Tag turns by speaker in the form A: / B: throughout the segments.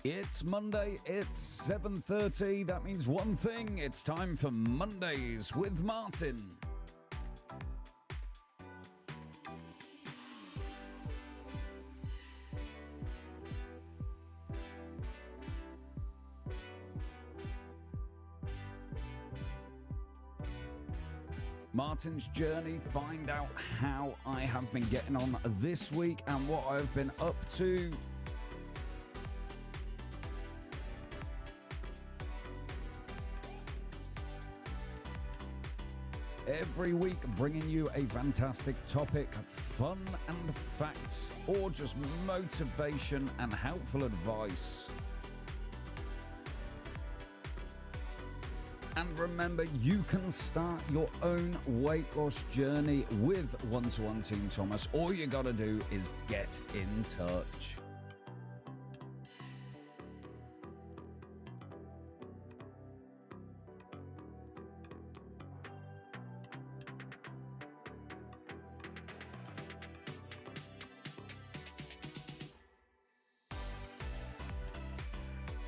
A: It's Monday, it's 7:30. That means one thing. It's time for Mondays with Martin. Martin's Journey, find out how I have been getting on this week and what I've been up to. Every week bringing you a fantastic topic, fun and facts, or just motivation and helpful advice. And remember, you can start your own weight loss journey with One-to-One Team Thomas. All you gotta do is get in touch.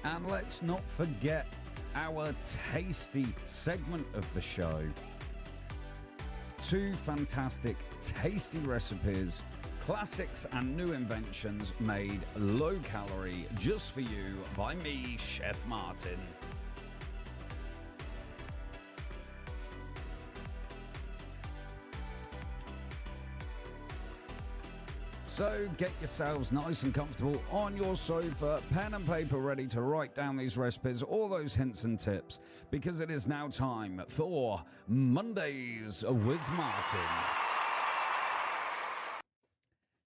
A: And let's not forget our tasty segment of the show. 2 fantastic, tasty recipes, classics and new inventions made low calorie just for you by me, Chef Martin. So get yourselves nice and comfortable on your sofa, pen and paper ready to write down these recipes, all those hints and tips, because it is now time for Mondays with Martin.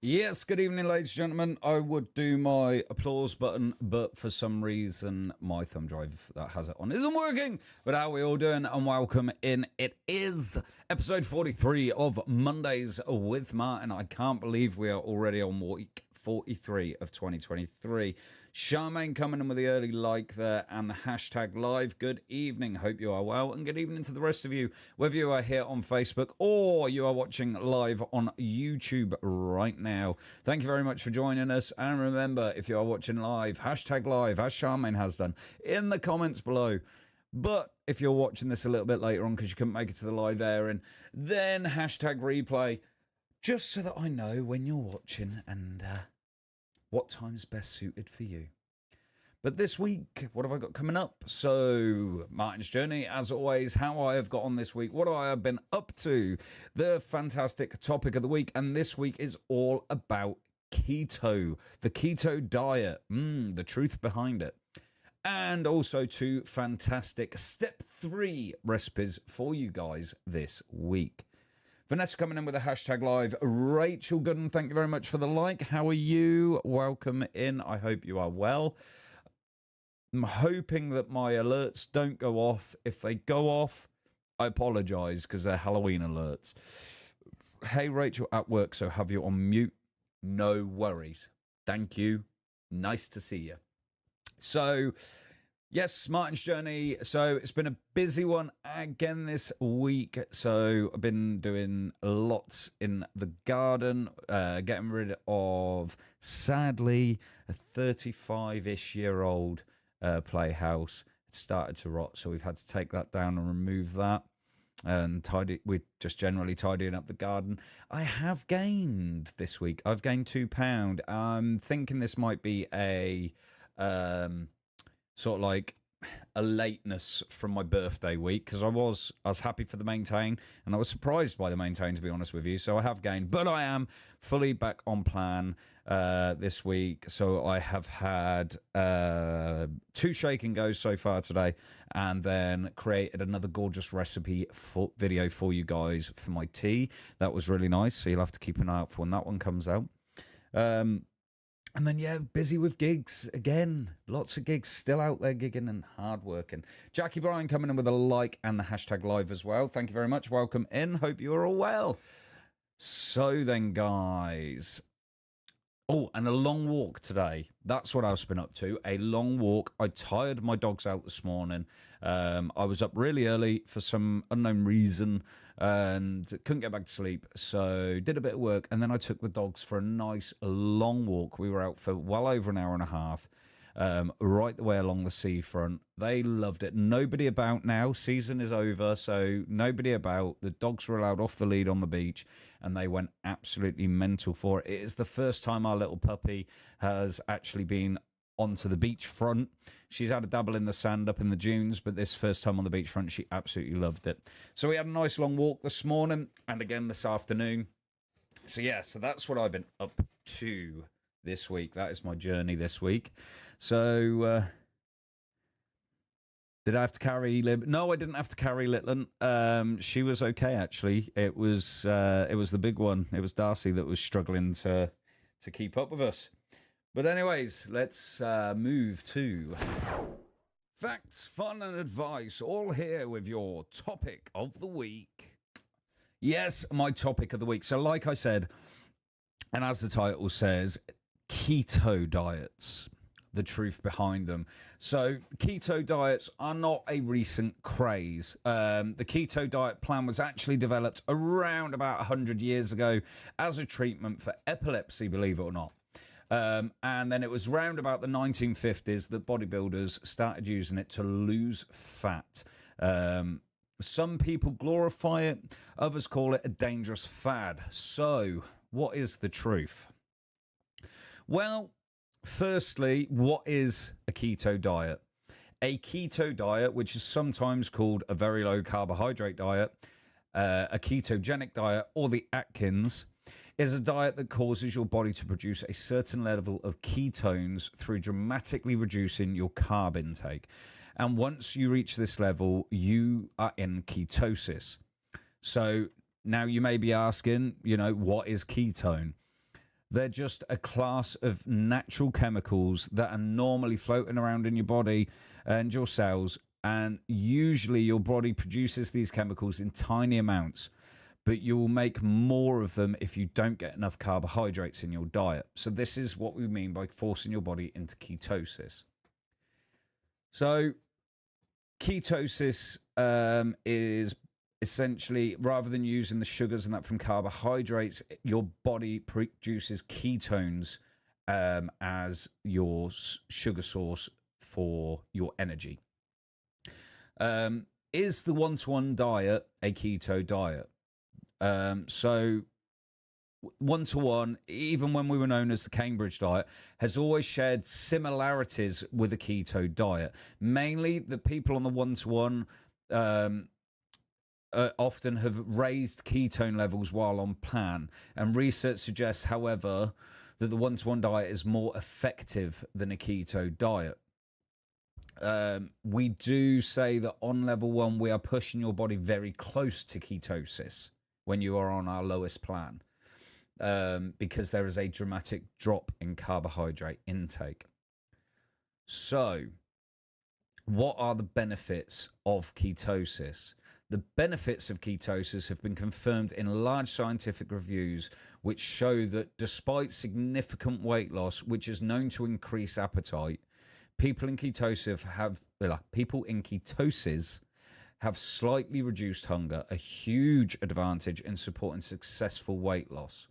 A: Yes, good evening, ladies and gentlemen. I would do my applause button, but for some reason, my thumb drive that has it on isn't working. But how are we all doing? And welcome in. It is episode 43 of Mondays with Martin. I can't believe we are already on week 43 of 2023. Charmaine coming in with the early like there and the hashtag live. Good evening. Hope you are well. And good evening to the rest of you, whether you are here on Facebook or you are watching live on YouTube right now. Thank you very much for joining us. And remember, if you are watching live, hashtag live, as Charmaine has done, in the comments below. But if you're watching this a little bit later on because you couldn't make it to the live airing, then hashtag replay, just so that I know when you're watching and what time's best suited for you. But this week, what have I got coming up? So, Martin's Journey, as always, how I have got on this week, what I have been up to, the fantastic topic of the week, and this week is all about keto, the keto diet, the truth behind it. And also 2 fantastic step 3 recipes for you guys this week. Vanessa coming in with a hashtag live. Rachel Gooden, thank you very much for the like. How are you? Welcome in. I hope you are well. I'm hoping that my alerts don't go off. If they go off, I apologize because they're Halloween alerts. Hey, Rachel, at work, so have you on mute? No worries. Thank you. Nice to see you. So, yes, Martin's Journey. So it's been a busy one again this week. So I've been doing lots in the garden, getting rid of, sadly, a 35-ish year old playhouse. It started to rot, so we've had to take that down and remove that. And we're just generally tidying up the garden. I have gained this week. I've gained £2. I'm thinking this might be a sort of like a lateness from my birthday week, because I was happy for the maintain and I was surprised by the maintain, to be honest with you. So I have gained, but I am fully back on plan this week. So I have had 2 shake and goes so far today, and then created another gorgeous recipe video for you guys for my tea. That was really nice, so you'll have to keep an eye out for when that one comes out. And then, yeah, busy with gigs again. Lots of gigs still out there gigging and hard working. Jackie Bryan coming in with a like and the hashtag live as well. Thank you very much. Welcome in. Hope you are all well. So then, guys. Oh, and a long walk today. That's what I've been up to. A long walk. I tired my dogs out this morning. I was up really early for some unknown reason and couldn't get back to sleep. So did a bit of work, and then I took the dogs for a nice long walk. We were out for well over an hour and a half. right the way along the seafront. They loved it. Nobody about now. Season is over, so nobody about. The dogs were allowed off the lead on the beach, and they went absolutely mental for it. It is the first time our little puppy has actually been onto the beachfront. She's had a dabble in the sand up in the dunes, but this first time on the beachfront, she absolutely loved it. So we had a nice long walk this morning and again this afternoon. So yeah, so that's what I've been up to this week. That is my journey this week. So did I have to carry Lib? No, I didn't have to carry Litlin. She was okay, actually. It was the big one. It was Darcy that was struggling to keep up with us. But anyways, let's move to facts, fun, and advice, all here with your topic of the week. Yes, my topic of the week. So like I said, and as the title says, keto diets, the truth behind them. So keto diets are not a recent craze. The keto diet plan was actually developed around about 100 years ago as a treatment for epilepsy, believe it or not. And then it was round about the 1950s that bodybuilders started using it to lose fat. Some people glorify it, others call it a dangerous fad. So, what is the truth? Well, firstly, what is a keto diet? A keto diet, which is sometimes called a very low carbohydrate diet, a ketogenic diet, or the Atkins, is a diet that causes your body to produce a certain level of ketones through dramatically reducing your carb intake. And once you reach this level, you are in ketosis. So now you may be asking, what is ketone? They're just a class of natural chemicals that are normally floating around in your body and your cells. And usually your body produces these chemicals in tiny amounts, but you will make more of them if you don't get enough carbohydrates in your diet. So this is what we mean by forcing your body into ketosis. So ketosis is essentially, rather than using the sugars and that from carbohydrates, your body produces ketones as your sugar source for your energy. Is the one-to-one diet a keto diet? So one-to-one, even when we were known as the Cambridge diet, has always shared similarities with a keto diet. Mainly the people on the one-to-one often have raised ketone levels while on plan. And research suggests, however, that the one-to-one diet is more effective than a keto diet. We do say that on level 1, we are pushing your body very close to ketosis when you are on our lowest plan, because there is a dramatic drop in carbohydrate intake. So, what are the benefits of ketosis? The benefits of ketosis have been confirmed in large scientific reviews, which show that despite significant weight loss, which is known to increase appetite, people in ketosis have slightly reduced hunger, a huge advantage in supporting successful weight loss.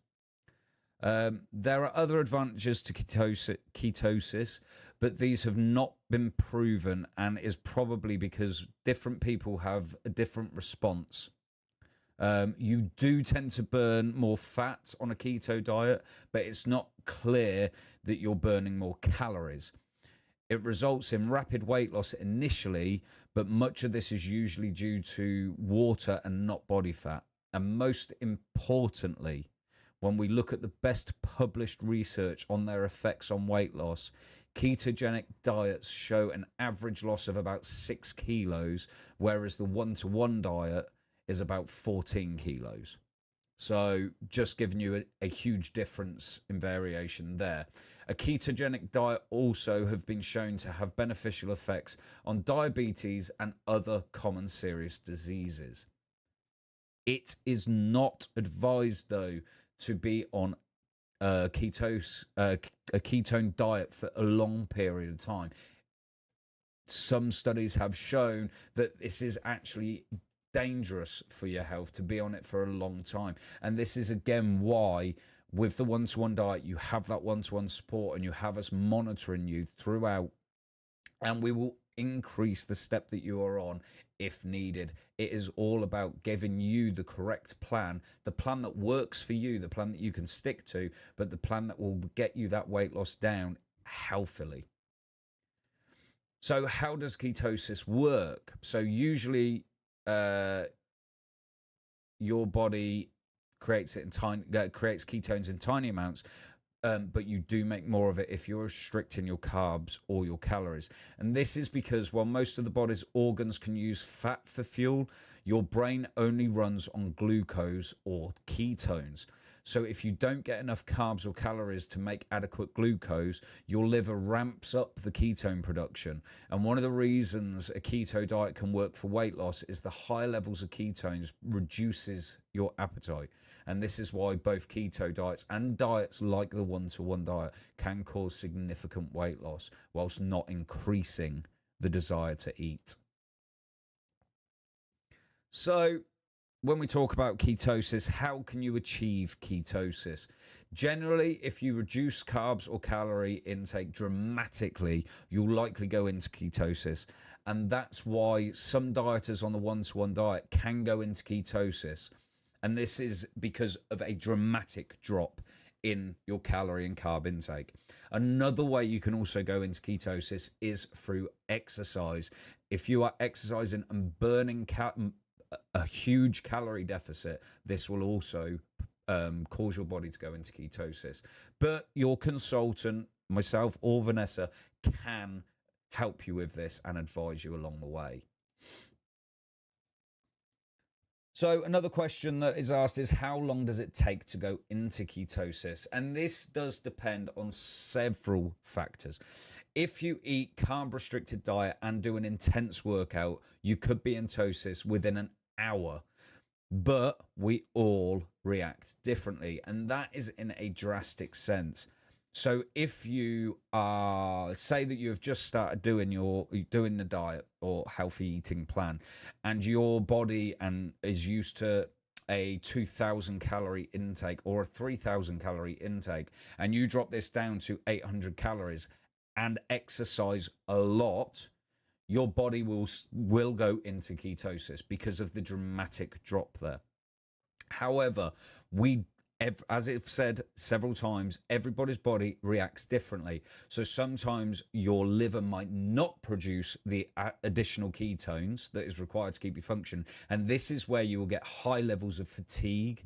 A: There are other advantages to ketosis, but these have not been proven, and is probably because different people have a different response. You do tend to burn more fat on a keto diet, but it's not clear that you're burning more calories. It results in rapid weight loss initially, but much of this is usually due to water and not body fat. And most importantly, when we look at the best published research on their effects on weight loss, ketogenic diets show an average loss of about 6 kilos, whereas the one-to-one diet is about 14 kilos. So just giving you a huge difference in variation there. A ketogenic diet also have been shown to have beneficial effects on diabetes and other common serious diseases. It is not advised, though, to be on a ketone diet for a long period of time. Some studies have shown that this is actually dangerous for your health to be on it for a long time. And this is again why with the one-to-one diet, you have that one-to-one support and you have us monitoring you throughout, and we will increase the step that you are on if needed. It is all about giving you the correct plan, the plan that works for you, the plan that you can stick to, but the plan that will get you that weight loss down healthily. So how does ketosis work? So usually your body creates ketones in tiny amounts, but you do make more of it if you're restricting your carbs or your calories. And this is because while most of the body's organs can use fat for fuel, your brain only runs on glucose or ketones. So if you don't get enough carbs or calories to make adequate glucose, your liver ramps up the ketone production. And one of the reasons a keto diet can work for weight loss is the high levels of ketones reduces your appetite. And this is why both keto diets and diets like the one-to-one diet can cause significant weight loss whilst not increasing the desire to eat. So when we talk about ketosis, how can you achieve ketosis? Generally, if you reduce carbs or calorie intake dramatically, you'll likely go into ketosis. And that's why some dieters on the one-to-one diet can go into ketosis. And this is because of a dramatic drop in your calorie and carb intake. Another way you can also go into ketosis is through exercise. If you are exercising and burning a huge calorie deficit, this will also cause your body to go into ketosis. But your consultant, myself or Vanessa, can help you with this and advise you along the way. So another question that is asked is, how long does it take to go into ketosis? And this does depend on several factors. If you eat carb-restricted diet and do an intense workout, you could be in ketosis within an hour. But we all react differently, and that is in a drastic sense. So if you are, say that you have just started doing the diet or healthy eating plan, and your body is used to a 2,000 calorie intake or a 3,000 calorie intake, and you drop this down to 800 calories and exercise a lot, your body will go into ketosis because of the dramatic drop there. However, as I've said several times, everybody's body reacts differently. So sometimes your liver might not produce the additional ketones that is required to keep you function. And this is where you will get high levels of fatigue,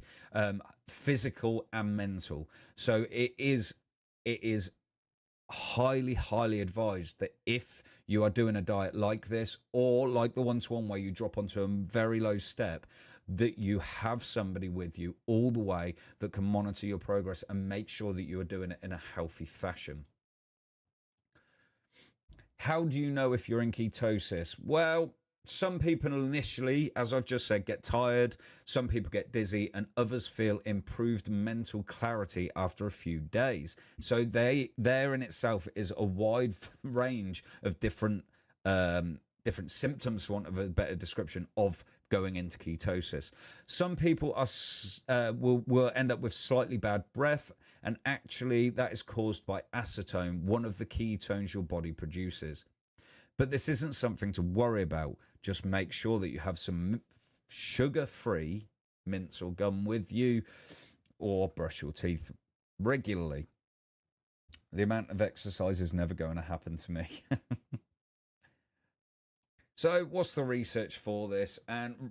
A: physical and mental. So it is highly, highly advised that if you are doing a diet like this, or like the one-to-one where you drop onto a very low step, that you have somebody with you all the way that can monitor your progress and make sure that you are doing it in a healthy fashion. How do you know if you're in ketosis? Well, some people initially, as I've just said, get tired, some people get dizzy, and others feel improved mental clarity after a few days. So there in itself is a wide range of different symptoms, for want of a better description, of going into ketosis. Some people will end up with slightly bad breath, and actually that is caused by acetone, one of the ketones your body produces. But this isn't something to worry about. Just make sure that you have some sugar-free mints or gum with you, or brush your teeth regularly. The amount of exercise is never going to happen to me. So what's the research for this? And,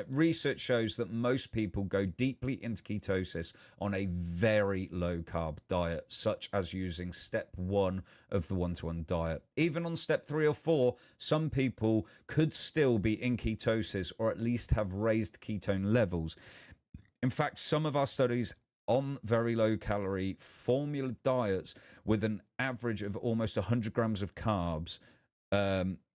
A: research shows that most people go deeply into ketosis on a very low carb diet, such as using step 1 of the one-to-one diet. Even on step 3 or 4, some people could still be in ketosis or at least have raised ketone levels. In fact, some of our studies on very low calorie formula diets with an average of almost 100 grams of carbs,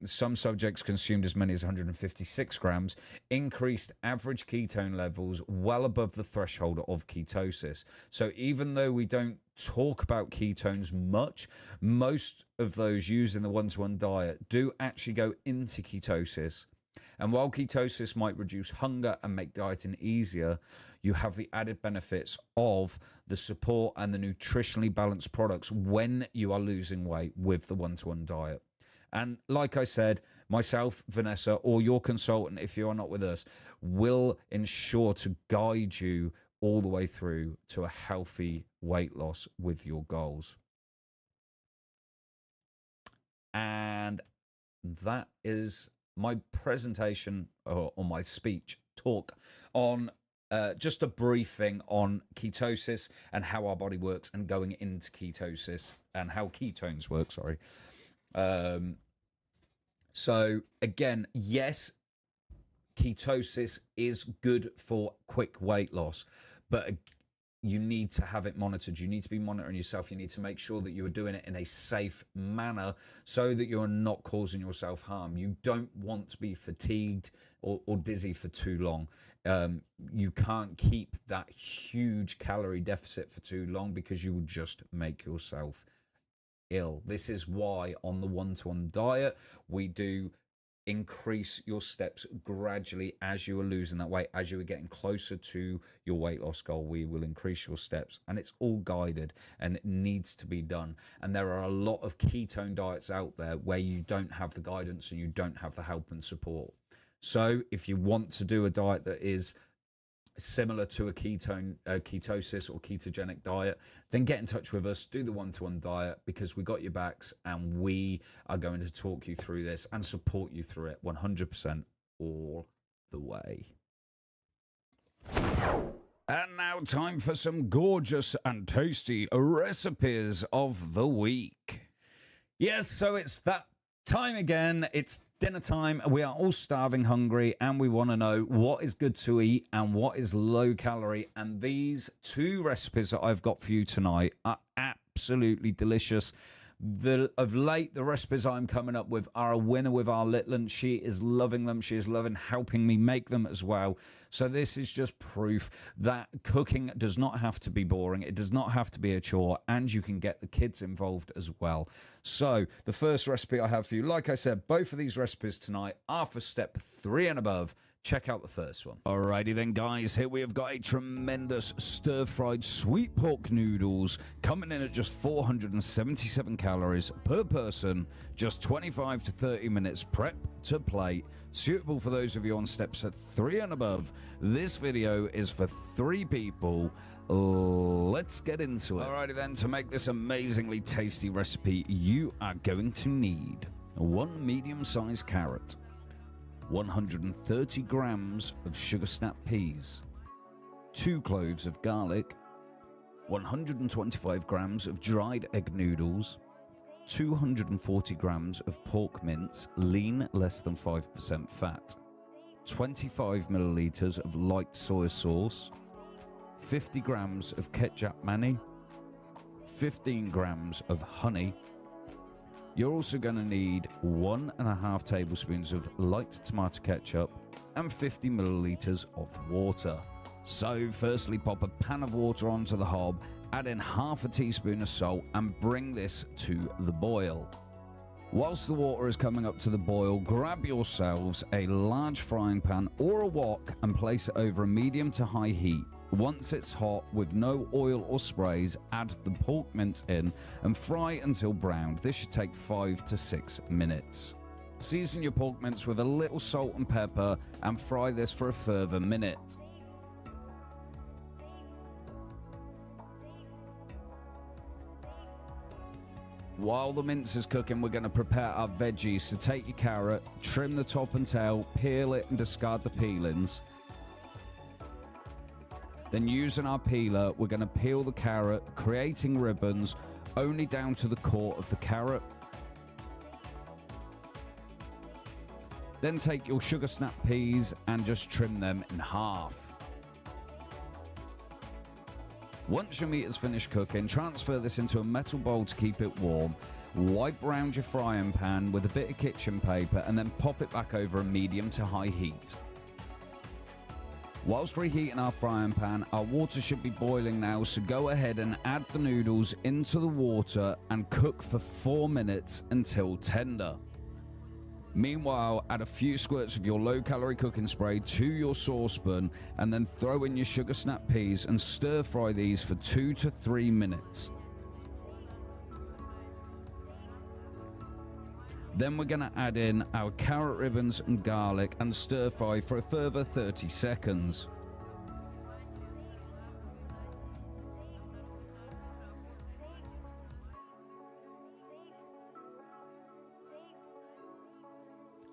A: some subjects consumed as many as 156 grams, increased average ketone levels well above the threshold of ketosis. So even though we don't talk about ketones much, most of those used in the one-to-one diet do actually go into ketosis. And while ketosis might reduce hunger and make dieting easier, you have the added benefits of the support and the nutritionally balanced products when you are losing weight with the one-to-one diet. And like I said, myself, Vanessa, or your consultant, if you are not with us, will ensure to guide you all the way through to a healthy weight loss with your goals. And that is my presentation or my speech talk on just a briefing on ketosis and how our body works and going into ketosis and how ketones work, sorry. So again, yes, ketosis is good for quick weight loss, but you need to have it monitored. You need to be monitoring yourself. You need to make sure that you are doing it in a safe manner so that you're not causing yourself harm. You don't want to be fatigued or dizzy for too long. You can't keep that huge calorie deficit for too long because you will just make yourself ill. This is why on the one-to-one diet, we do increase your steps gradually as you are losing that weight. As you are getting closer to your weight loss goal, we will increase your steps, and it's all guided and it needs to be done. And there are a lot of ketone diets out there where you don't have the guidance and you don't have the help and support. So if you want to do a diet that is similar to a ketosis or ketogenic diet, then get in touch with us, do the one-to-one diet, because we got your backs and we are going to talk you through this and support you through it 100% all the way. And now time for some gorgeous and tasty recipes of the week. Yes, so it's that time again. It's dinner time. We are all starving, hungry, and we want to know what is good to eat and what is low calorie. And these two recipes that I've got for you tonight are absolutely delicious. Of late, the recipes I'm coming up with are a winner with our Litland. She is loving them. She is loving helping me make them as well. So this is just proof that cooking does not have to be boring. It does not have to be a chore, and you can get the kids involved as well. So the first recipe I have for you, like I said, both of these recipes tonight are for step 3 and above. Check out the first one. Alrighty then, guys, here we have got a tremendous stir-fried sweet pork noodles coming in at just 477 calories per person, just 25 to 30 minutes prep to plate, suitable for those of you on steps 3 and above. This video is for 3 people. Let's get into it. Alrighty then, to make this amazingly tasty recipe, you are going to need 1 medium-sized carrot, 130 grams of sugar snap peas, 2 cloves of garlic, 125 grams of dried egg noodles, 240 grams of pork mince, lean, less than 5% fat, 25 milliliters of light soy sauce, 50 grams of ketchup mani, 15 grams of honey. You're also going to need 1.5 tablespoons of light tomato ketchup and 50 milliliters of water. So firstly, pop a pan of water onto the hob, add in half a teaspoon of salt and bring this to the boil. Whilst the water is coming up to the boil, grab yourselves a large frying pan or a wok and place it over a medium to high heat. Once it's hot, with no oil or sprays, add the pork mince in and fry until browned. This should take 5 to 6 minutes. Season your pork mince with a little salt and pepper and fry this for a further minute. While the mince is cooking, we're going to prepare our veggies. So take your carrot, trim the top and tail, peel it and discard the peelings. Then using our peeler, we're going to peel the carrot, creating ribbons only down to the core of the carrot. Then take your sugar snap peas and just trim them in half. Once your meat is finished cooking, transfer this into a metal bowl to keep it warm. Wipe around your frying pan with a bit of kitchen paper and then pop it back over a medium to high heat. Whilst reheating our frying pan, our water should be boiling now, so go ahead and add the noodles into the water and cook for 4 minutes until tender. Meanwhile, add a few squirts of your low-calorie cooking spray to your saucepan and then throw in your sugar snap peas and stir fry these for 2 to 3 minutes. Then we're going to add in our carrot ribbons and garlic and stir fry for a further 30 seconds.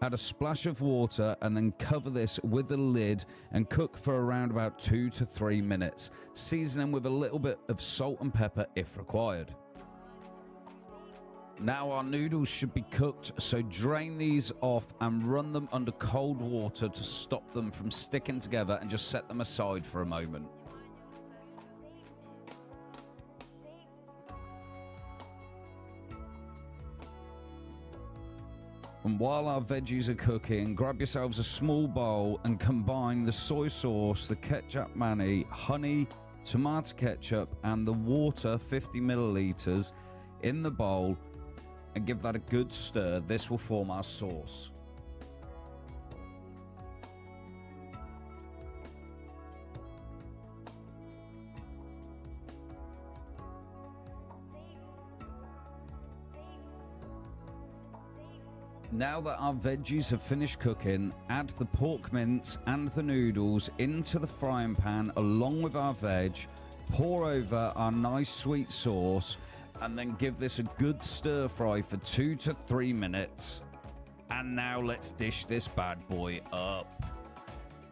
A: Add a splash of water and then cover this with a lid and cook for around about 2 to 3 minutes, seasoning with a little bit of salt and pepper if required. Now our noodles should be cooked, so drain these off and run them under cold water to stop them from sticking together and just set them aside for a moment. And while our veggies are cooking, grab yourselves a small bowl and combine the soy sauce, the ketchup mayonnaise, honey, tomato ketchup, and the water, 50 milliliters, in the bowl and give that a good stir. This will form our sauce. Now that our veggies have finished cooking, add the pork mince and the noodles into the frying pan along with our veg, pour over our nice sweet sauce, and then give this a good stir fry for 2 to 3 minutes. And now let's dish this bad boy up.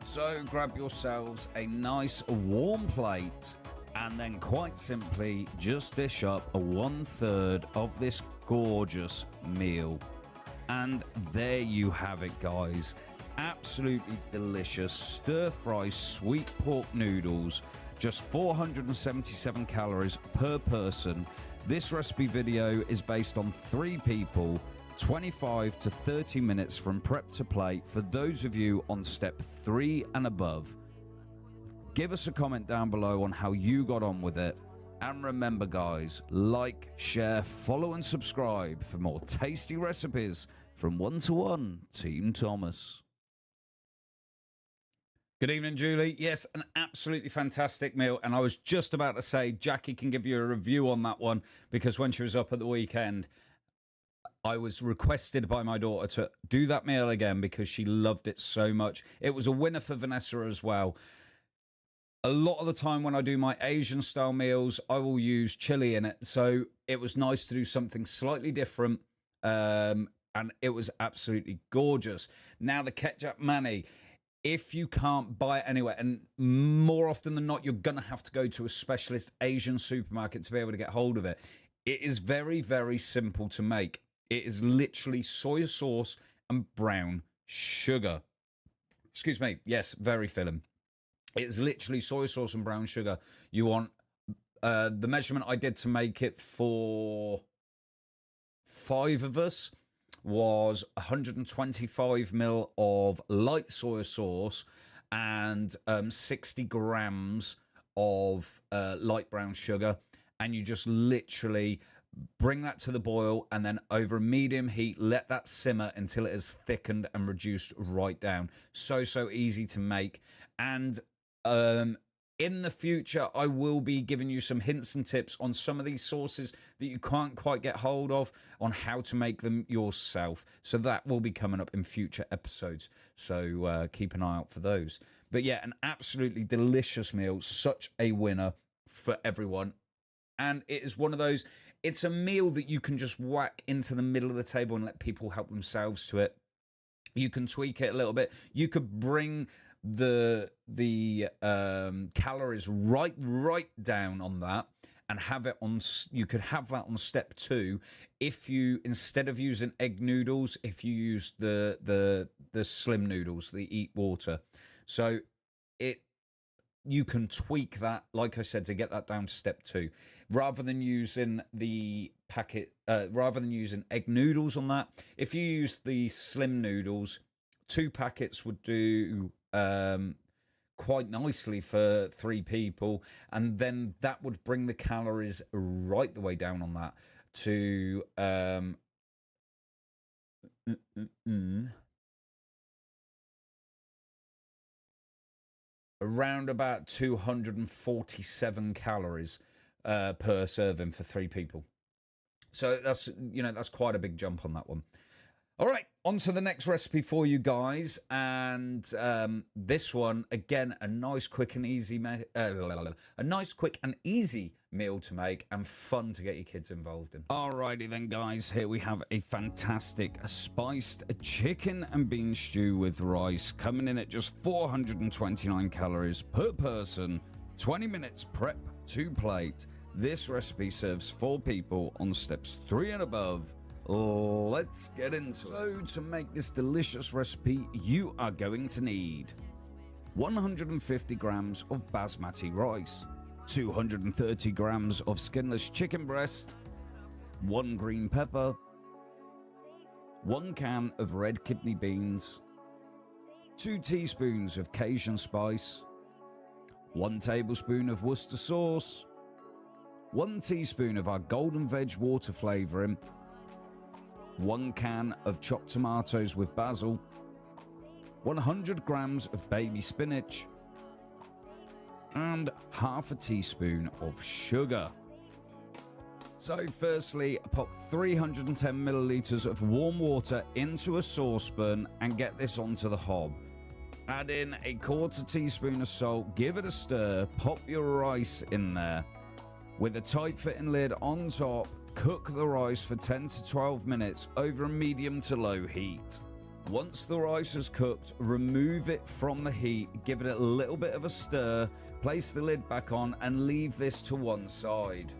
A: So grab yourselves a nice warm plate and then quite simply just dish up a 1/3 of this gorgeous meal. And there you have it, guys. Absolutely delicious stir-fry sweet pork noodles, just 477 calories per person. This recipe video is based on 3 people, 25 to 30 minutes from prep to plate for those of you on step 3 and above. Give us a comment down below on how you got on with it. And remember, guys, like, share, follow and subscribe for more tasty recipes from 1-to-1 Team Thomas. Good evening, Julie. Yes, an absolutely fantastic meal. And I was just about to say Jackie can give you a review on that one, because when she was up at the weekend, I was requested by my daughter to do that meal again because she loved it so much. It was a winner for Vanessa as well. A lot of the time when I do my Asian style meals, I will use chili in it. So it was nice to do something slightly different. And it was absolutely gorgeous. Now the ketchup mayonnaise, if you can't buy it anywhere, and more often than not, you're going to have to go to a specialist Asian supermarket to be able to get hold of it. It is very, very simple to make. It is literally soy sauce and brown sugar. Excuse me. Yes, very filling. It's literally soy sauce and brown sugar. You want the measurement I did to make it for 5 of us was 125 ml of light soy sauce and 60 grams of light brown sugar. And you just literally bring that to the boil, and then over a medium heat, let that simmer until it is thickened and reduced right down. So easy to make. And in the future, I will be giving you some hints and tips on some of these sauces that you can't quite get hold of, on how to make them yourself. So that will be coming up in future episodes. So keep an eye out for those. But yeah, an absolutely delicious meal. Such a winner for everyone. And it is one of those, it's a meal that you can just whack into the middle of the table and let people help themselves to it. You can tweak it a little bit. You could bring the calories right down on that and have it on. You could have that on step 2 if you, instead of using egg noodles, if you use the slim noodles, the eat water. So you can tweak that, like I said, to get that down to step 2, rather than using the packet, rather than using egg noodles on that. If you use the slim noodles, 2 packets would do quite nicely for 3 people, and then that would bring the calories right the way down on that to Around about 247 calories per serving for 3 people. So that's, that's quite a big jump on that one. All right, on to the next recipe for you guys, and this one again, a nice, quick and easy, meal to make, and fun to get your kids involved in. Alrighty then, guys, here we have a fantastic spiced chicken and bean stew with rice, coming in at just 429 calories per person, 20 minutes prep to plate. This recipe serves 4 people on steps 3 and above. Let's get into it. So, to make this delicious recipe, you are going to need 150 grams of basmati rice, 230 grams of skinless chicken breast, 1 green pepper, 1 can of red kidney beans, 2 teaspoons of Cajun spice, 1 tablespoon of Worcester sauce, 1 teaspoon of our golden veg water flavoring, 1 can of chopped tomatoes with basil, 100 grams of baby spinach, and half a teaspoon of sugar. So firstly, pop 310 milliliters of warm water into a saucepan and get this onto the hob. Add in a 1/4 teaspoon of salt, give it a stir, pop your rice in there. With a tight fitting lid on top, cook the rice for 10 to 12 minutes over a medium to low heat. Once the rice is cooked, remove it from the heat, give it a little bit of a stir, place the lid back on and leave this to one side.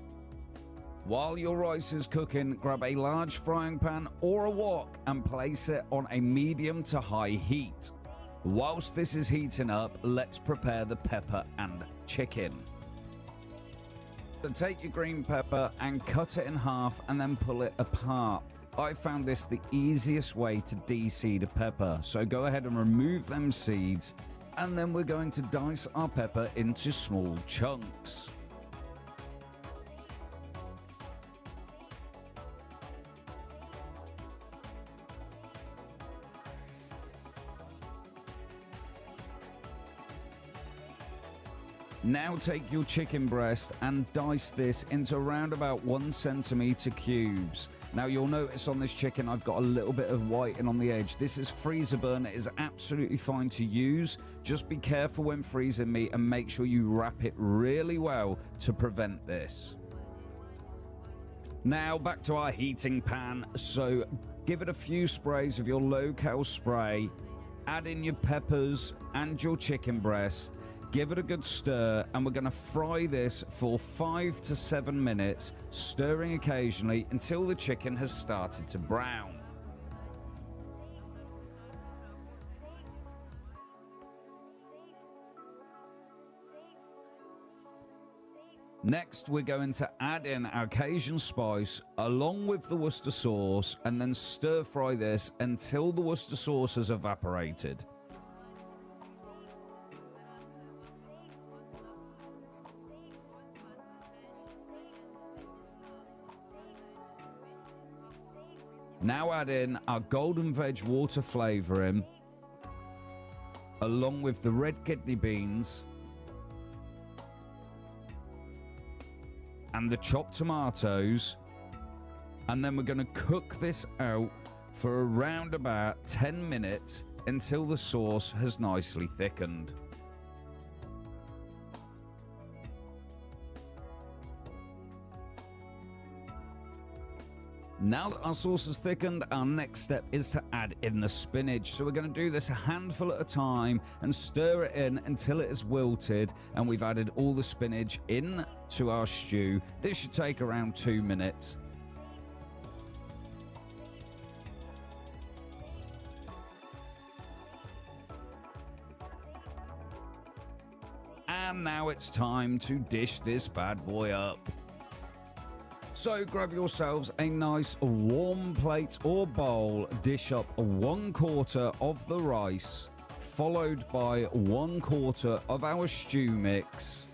A: While your rice is cooking, grab a large frying pan or a wok and place it on a medium to high heat. Whilst this is heating up, let's prepare the pepper and chicken. So take your green pepper and cut it in half and then pull it apart. I found this the easiest way to de-seed a pepper, so go ahead and remove them seeds, and then we're going to dice our pepper into small chunks. Now take your chicken breast and dice this into around about 1 centimeter cubes. Now you'll notice on this chicken I've got a little bit of whiting on the edge. This is freezer burn. It is absolutely fine to use. Just be careful when freezing meat and make sure you wrap it really well to prevent this. Now back to our heating pan. So give it a few sprays of your low-cal spray. Add in your peppers and your chicken breast. Give it a good stir, and we're going to fry this for 5 to 7 minutes, stirring occasionally until the chicken has started to brown. Next, we're going to add in our Cajun spice along with the Worcester sauce, and then stir fry this until the Worcester sauce has evaporated. Now add in our golden veg water flavoring along with the red kidney beans and the chopped tomatoes, and then we're going to cook this out for around about 10 minutes until the sauce has nicely thickened. Now that our sauce is thickened, our next step is to add in the spinach. So we're going to do this a handful at a time and stir it in until it is wilted, and we've added all the spinach in to our stew. This should take around 2 minutes. And now it's time to dish this bad boy up. So grab yourselves a nice warm plate or bowl, dish up 1/4 of the rice, followed by 1/4 of our stew mix.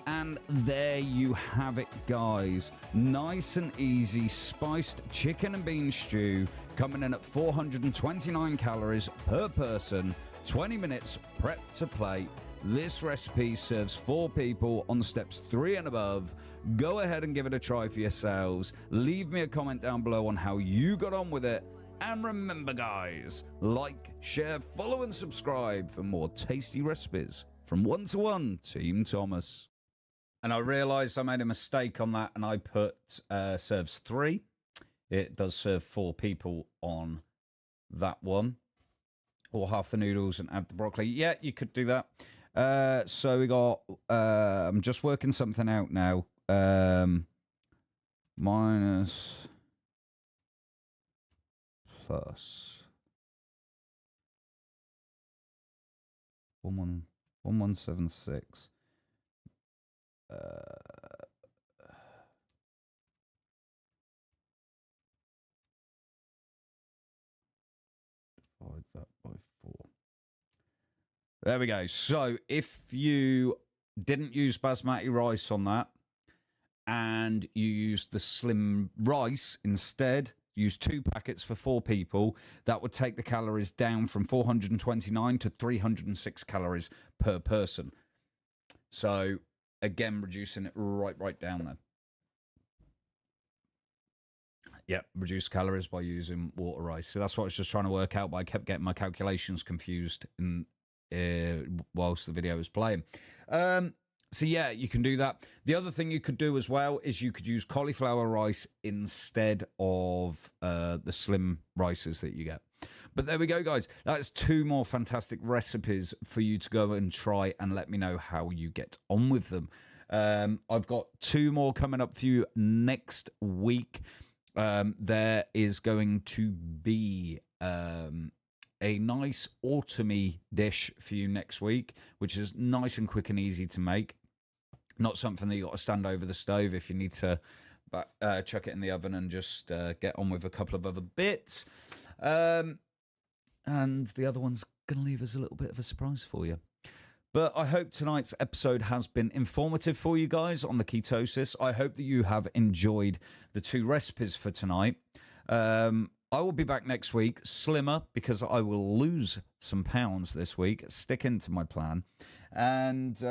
A: And there you have it, guys. Nice and easy spiced chicken and bean stew coming in at 429 calories per person, 20 minutes prep to plate. This recipe serves 4 people on steps 3 and above. Go ahead and give it a try for yourselves. Leave me a comment down below on how you got on with it. And remember, guys, like, share, follow, and subscribe for more tasty recipes from 1-to-1 Team Thomas. And I realised I made a mistake on that, and I put serves 3. It does serve 4 people on that one. Or half the noodles and add the broccoli. Yeah, you could do that. So we got... I'm just working something out now. Minus... Plus... 1176. Divide that by 4. There we go. So if you didn't use basmati rice on that and you used the slim rice instead, use 2 packets for 4 people, that would take the calories down from 429 to 306 calories per person. So again, reducing it right down there. Yeah, reduce calories by using water rice. So that's what I was just trying to work out, but I kept getting my calculations confused in, whilst the video was playing. So yeah, you can do that. The other thing you could do as well is you could use cauliflower rice instead of the slim rices that you get. But there we go, guys. That's 2 more fantastic recipes for you to go and try and let me know how you get on with them. I've got 2 more coming up for you next week. There is going to be a nice autumny dish for you next week, which is nice and quick and easy to make. Not something that you got to stand over the stove if you need to chuck it in the oven and just get on with a couple of other bits. And the other one's going to leave us a little bit of a surprise for you. But I hope tonight's episode has been informative for you guys on the ketosis. I hope that you have enjoyed the 2 recipes for tonight. I will be back next week, slimmer, because I will lose some pounds this week, sticking to my plan. And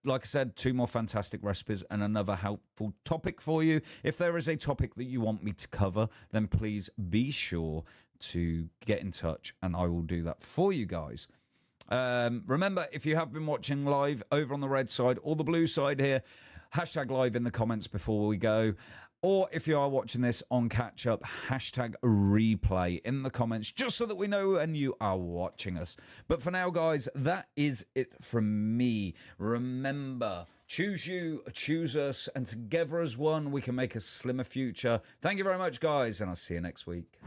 A: like I said, 2 more fantastic recipes and another helpful topic for you. If there is a topic that you want me to cover, then please be sure to get in touch and I will do that for you guys. Remember, if you have been watching live over on the red side or the blue side here, hashtag live in the comments before we go. Or if you are watching this on catch up, hashtag replay in the comments, just so that we know when you are watching us. But for now, guys, that is it from me. Remember, choose you, choose us, and together as one, we can make a slimmer future. Thank you very much, guys, and I'll see you next week.